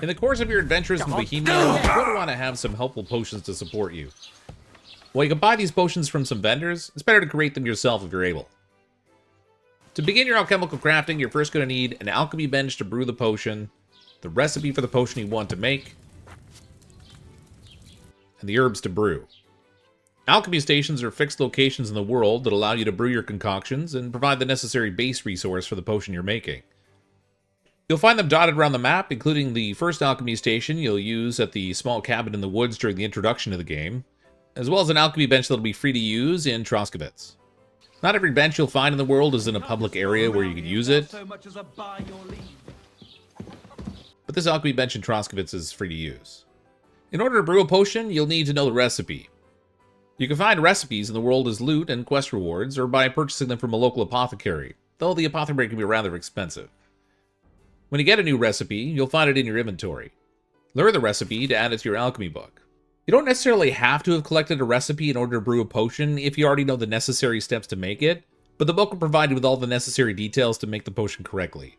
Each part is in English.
In the course of your adventures in Bohemia, you're going to want to have some helpful potions to support you. While you can buy these potions from some vendors, it's better to create them yourself if you're able. To begin your alchemical crafting, you're first going to need an alchemy bench to brew the potion, the recipe for the potion you want to make, and the herbs to brew. Alchemy stations are fixed locations in the world that allow you to brew your concoctions and provide the necessary base resource for the potion you're making. You'll find them dotted around the map, including the first alchemy station you'll use at the small cabin in the woods during the introduction to the game, as well as an alchemy bench that'll be free to use in Troskowitz. Not every bench you'll find in the world is in a public area where you can use it, but this alchemy bench in Troskowitz is free to use. In order to brew a potion, you'll need to know the recipe. You can find recipes in the world as loot and quest rewards, or by purchasing them from a local apothecary, though the apothecary can be rather expensive. When you get a new recipe, you'll find it in your inventory. Learn the recipe to add it to your alchemy book. You don't necessarily have to have collected a recipe in order to brew a potion if you already know the necessary steps to make it, but the book will provide you with all the necessary details to make the potion correctly.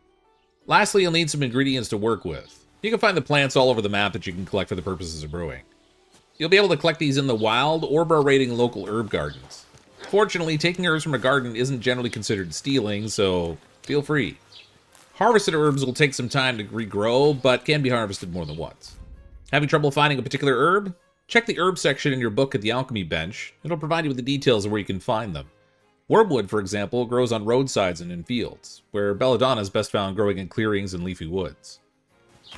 Lastly, you'll need some ingredients to work with. You can find the plants all over the map that you can collect for the purposes of brewing. You'll be able to collect these in the wild or by raiding local herb gardens. Fortunately, taking herbs from a garden isn't generally considered stealing, so feel free. Harvested herbs will take some time to regrow, but can be harvested more than once. Having trouble finding a particular herb? Check the herb section in your book at the alchemy bench. It'll provide you with the details of where you can find them. Wormwood, for example, grows on roadsides and in fields, where belladonna is best found growing in clearings and leafy woods.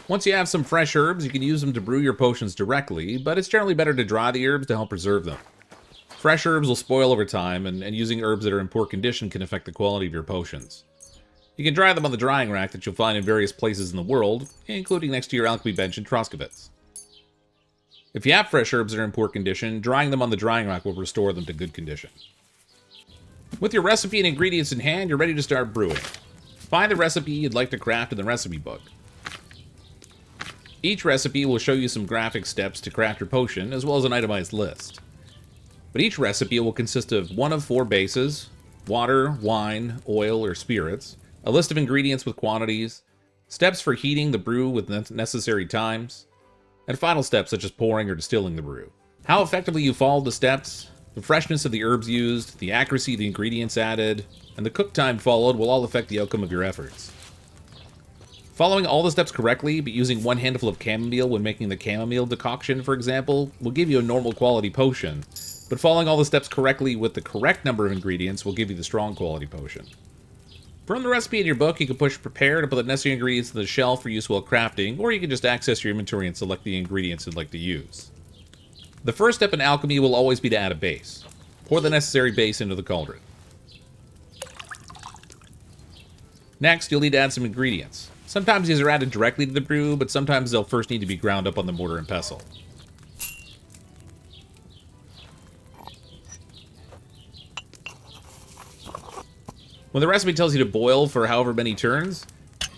Once you have some fresh herbs, you can use them to brew your potions directly, but it's generally better to dry the herbs to help preserve them. Fresh herbs will spoil over time, and using herbs that are in poor condition can affect the quality of your potions. You can dry them on the drying rack that you'll find in various places in the world, including next to your alchemy bench in Troskowitz. If you have fresh herbs that are in poor condition, drying them on the drying rack will restore them to good condition. With your recipe and ingredients in hand, you're ready to start brewing. Find the recipe you'd like to craft in the recipe book. Each recipe will show you some graphic steps to craft your potion, as well as an itemized list. But each recipe will consist of one of 4 bases: water, wine, oil, or spirits, a list of ingredients with quantities, steps for heating the brew with necessary times, and final steps such as pouring or distilling the brew. How effectively you follow the steps, the freshness of the herbs used, the accuracy of the ingredients added, and the cook time followed will all affect the outcome of your efforts. Following all the steps correctly, but using 1 handful of chamomile when making the chamomile decoction, for example, will give you a normal quality potion, but following all the steps correctly with the correct number of ingredients will give you the strong quality potion. From the recipe in your book, you can push prepare to put the necessary ingredients on the shelf for use while crafting, or you can just access your inventory and select the ingredients you'd like to use. The first step in alchemy will always be to add a base. Pour the necessary base into the cauldron. Next, you'll need to add some ingredients. Sometimes these are added directly to the brew, but sometimes they'll first need to be ground up on the mortar and pestle. When the recipe tells you to boil for however many turns,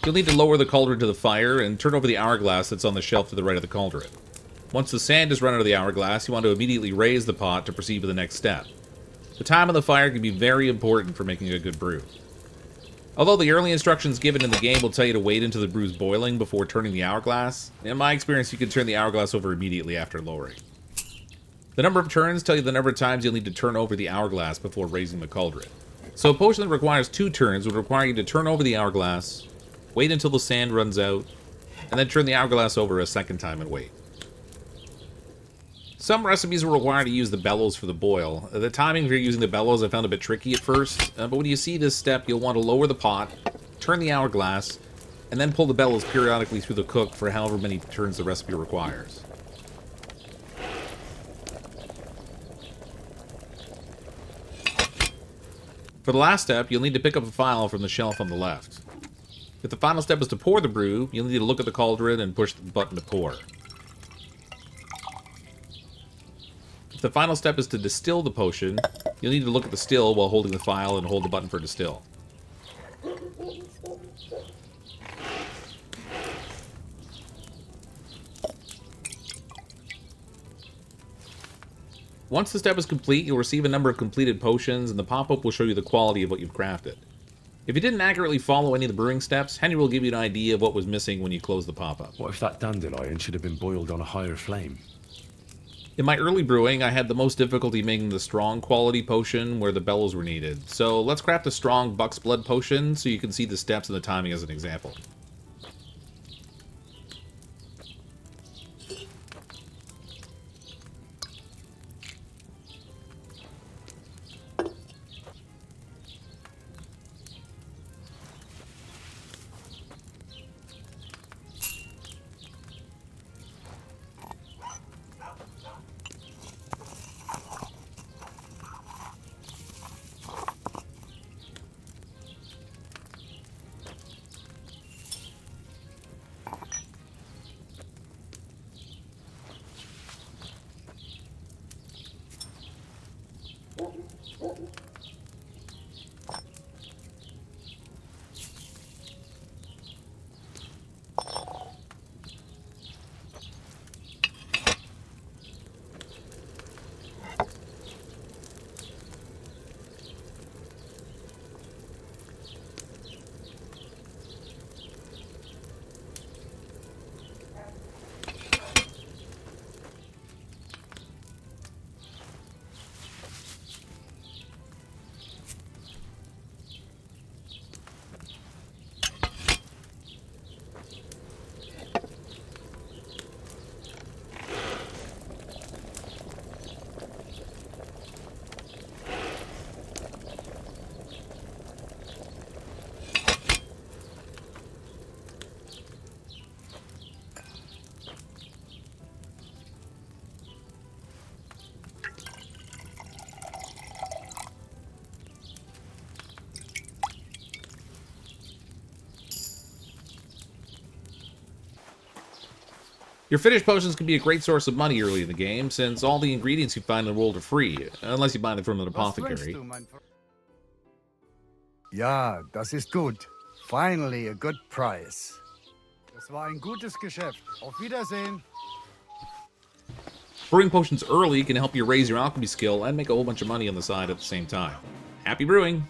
you'll need to lower the cauldron to the fire and turn over the hourglass that's on the shelf to the right of the cauldron. Once the sand is run out of the hourglass, you want to immediately raise the pot to proceed with the next step. The time on the fire can be very important for making a good brew. Although the early instructions given in the game will tell you to wait until the brew's boiling before turning the hourglass, in my experience you can turn the hourglass over immediately after lowering. The number of turns tell you the number of times you'll need to turn over the hourglass before raising the cauldron. So a potion that requires 2 turns would require you to turn over the hourglass, wait until the sand runs out, and then turn the hourglass over a second time and wait. Some recipes will require to use the bellows for the boil. The timing if you're using the bellows I found a bit tricky at first, but when you see this step, you'll want to lower the pot, turn the hourglass, and then pull the bellows periodically through the cook for however many turns the recipe requires. For the last step, you'll need to pick up a file from the shelf on the left. If the final step is to pour the brew, you'll need to look at the cauldron and push the button to pour. If the final step is to distill the potion, you'll need to look at the still while holding the file and hold the button for distill. Once the step is complete, you'll receive a number of completed potions, and the pop-up will show you the quality of what you've crafted. If you didn't accurately follow any of the brewing steps, Henry will give you an idea of what was missing when you close the pop-up. What if that dandelion should have been boiled on a higher flame? In my early brewing, I had the most difficulty making the strong quality potion where the bellows were needed. So let's craft a strong buck's blood potion so you can see the steps and the timing as an example. Your finished potions can be a great source of money early in the game, since all the ingredients you find in the world are free, unless you buy them from an apothecary. Ja, das ist gut. Finally a good price. Das war ein gutes Geschäft. Auf Wiedersehen. Brewing potions early can help you raise your alchemy skill and make a whole bunch of money on the side at the same time. Happy brewing!